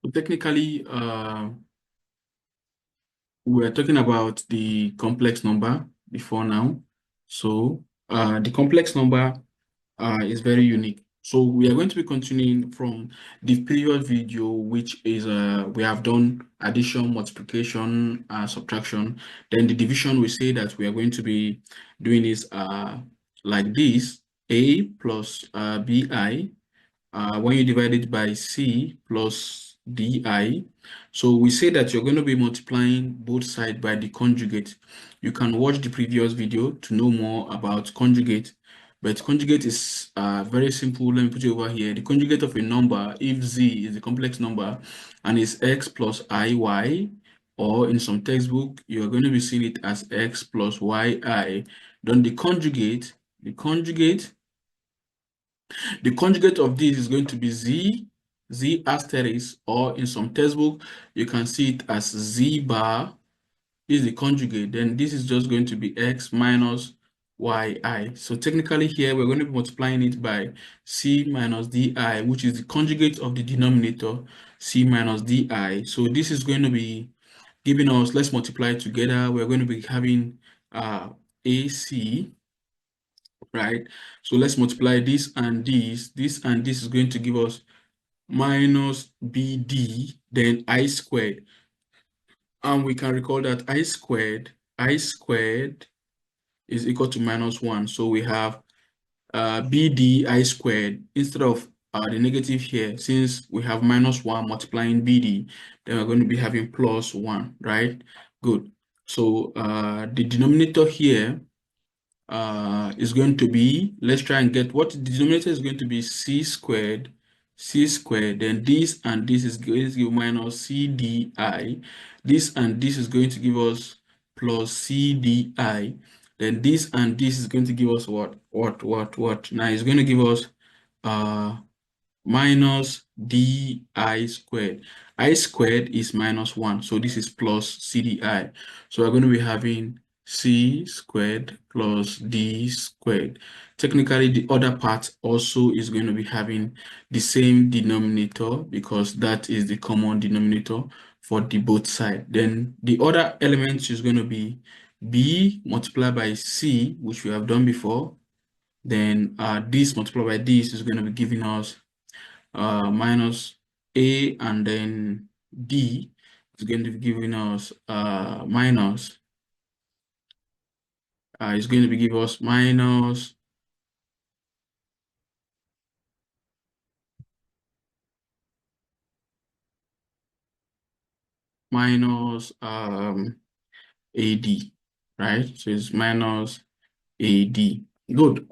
So technically, we are talking about the complex number before now. So the complex number is very unique. So we are going to be continuing from the previous video, which is we have done addition, multiplication, subtraction. Then the division, we say that we are going to be doing is like this: a plus bi. When you divide it by c plus di. So we say that you're going to be multiplying both sides by the conjugate. You can watch the previous video to know more about conjugate. But conjugate is very simple. Let me put it over here. The conjugate of a number, if z is a complex number and is x plus iy, or in some textbook, you're going to be seeing it as x plus yi. Then the conjugate of this is going to be z asterisk, or in some textbook, you can see it as z bar is the conjugate. Then this is just going to be x minus yi. So technically here, we're going to be multiplying it by c minus di, which is the conjugate of the denominator, c minus di. So this is going to be giving us, let's multiply together. We're going to be having ac, right? So let's multiply this and this. This and this is going to give us minus bd, then I squared. And we can recall that I squared is equal to minus 1. So we have bd I squared instead of the negative here. Since we have minus 1 multiplying bd, then we're going to be having plus 1, right? Good. So the denominator here is going to be, let's try and get what the denominator is going to be: c squared, then this and this is going to give minus cdi. This and this is going to give us plus cdi. Then this and this is going to give us what? Now it's going to give us minus di squared. I squared is minus 1, so this is plus cdi. So we're going to be having c squared plus d squared. Technically, the other part also is going to be having the same denominator because that is the common denominator for the both sides. Then the other element is going to be b multiplied by c, which we have done before. Then this multiplied by this is going to be giving us minus a, and then d is going to be giving us minus. It's going to be give us minus AD, right? So it's minus AD. Good.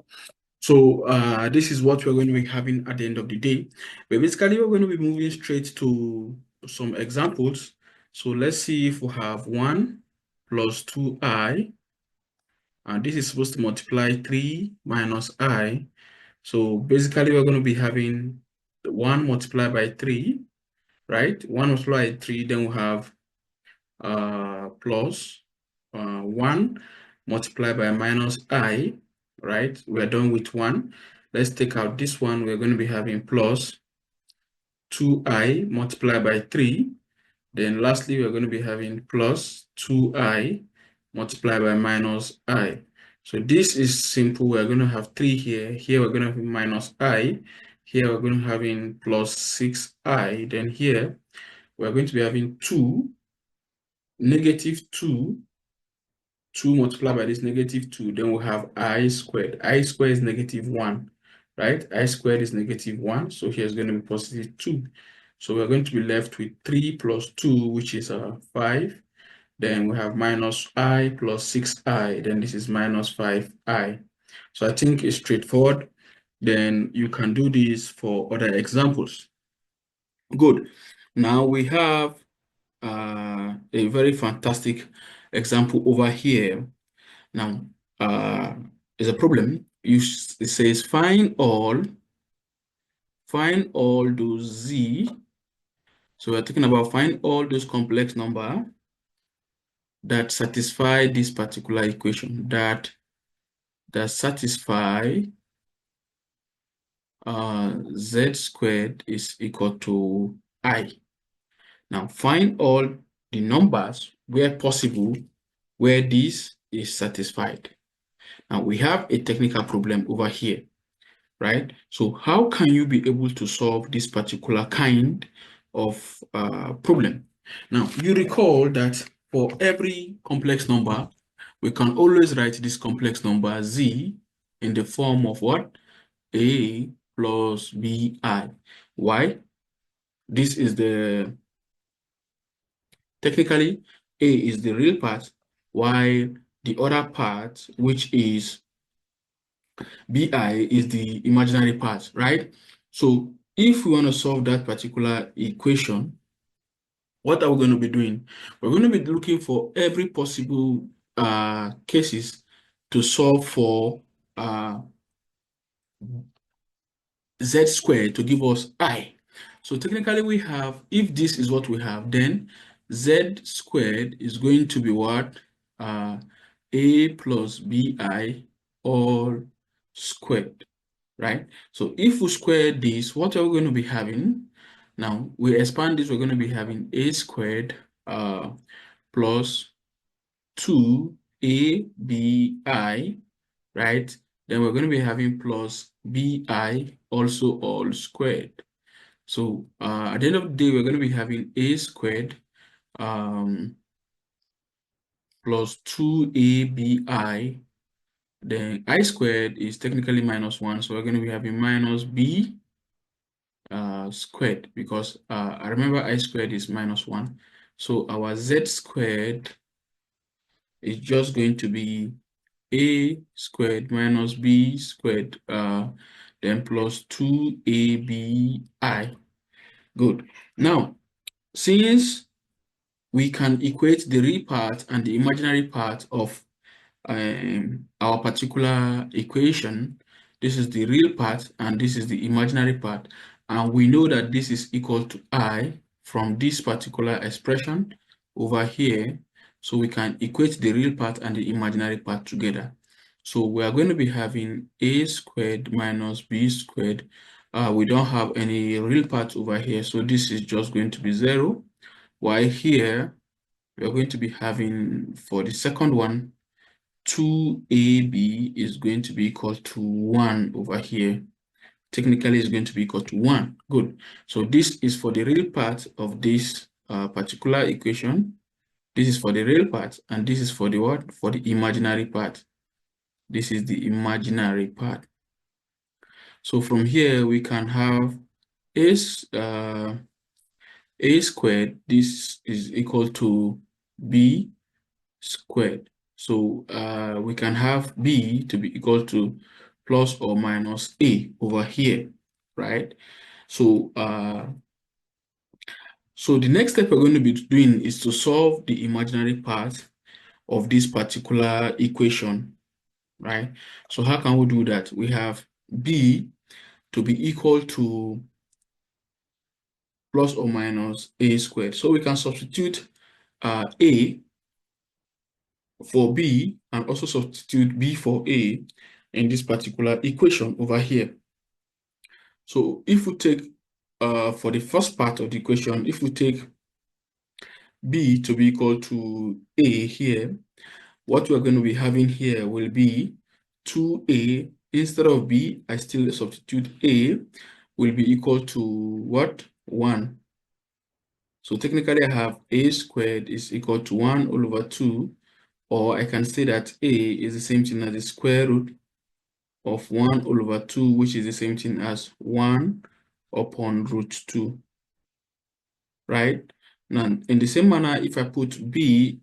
So this is what we're going to be having at the end of the day. But basically, we're going to be moving straight to some examples. So let's see if we have 1 plus 2i, and this is supposed to multiply 3 minus I. So basically, we're going to be having 1 multiplied by 3, right? 1 multiplied by 3, then we have plus 1 multiplied by minus I, right? We're done with 1. Let's take out this one. We're going to be having plus 2i multiplied by 3. Then lastly, we're going to be having plus 2i multiplied by minus I. So this is simple. We're going to have 3 here. Here we're going to have minus I. Here we're going to have in plus 6i. Then here we're going to be having 2, negative 2 multiplied by this negative 2. Then we'll have I squared. I squared is negative 1, right? I squared is negative 1. So here's going to be positive 2. So we're going to be left with 3 plus 2, which is 5. Then we have minus I plus 6i. Then this is minus 5i. So I think it's straightforward. Then you can do this for other examples. Good. Now we have a very fantastic example over here. Now, there's a problem. It says find all those z. So we're talking about find all those complex number that satisfy this particular equation, that satisfy z squared is equal to I. Now find all the numbers where possible where this is satisfied. Now we have a technical problem over here, right? So how can you be able to solve this particular kind of problem? Now you recall that for every complex number, we can always write this complex number z in the form of what? A plus bi. Why? This is the, technically, A is the real part, while the other part, which is bi, is the imaginary part, right? So if we want to solve that particular equation, what are we going to be doing? We're going to be looking for every possible cases to solve for z squared to give us I. So technically we have, if this is what we have, then z squared is going to be what? A plus bi all squared, right? So if we square this, what are we going to be having? Now we expand this, we're going to be having a squared plus 2abi, right? Then we're going to be having plus bi also all squared. So at the end of the day, we're going to be having a squared plus 2abi. Then I squared is technically minus 1. So we're going to be having minus b squared, because I remember I squared is minus 1. So our z squared is just going to be a squared minus b squared, then plus 2abi. Good. Now, since we can equate the real part and the imaginary part of our particular equation, this is the real part and this is the imaginary part, and we know that this is equal to I from this particular expression over here, so we can equate the real part and the imaginary part together. So we are going to be having a squared minus b squared. We don't have any real part over here, so this is just going to be 0, while here we are going to be having, for the second one, 2ab is going to be equal to 1 over here. Technically, it's going to be equal to 1. Good. So this is for the real part of this particular equation. This is for the real part, and this is for the what? For the imaginary part. This is the imaginary part. So from here, we can have a squared. This is equal to b squared. So we can have b to be equal to plus or minus a over here, right? So so the next step we're going to be doing is to solve the imaginary part of this particular equation, right? So how can we do that? We have b to be equal to plus or minus a squared. So we can substitute a for b and also substitute b for a in this particular equation over here. So if we take for the first part of the equation, if we take b to be equal to a here, what we're going to be having here will be 2a. Instead of b, I still substitute a, will be equal to what? 1. So technically I have a squared is equal to 1 all over 2, or I can say that a is the same thing as the square root of 1 all over 2, which is the same thing as 1 upon root 2, right? Now, in the same manner, if I put b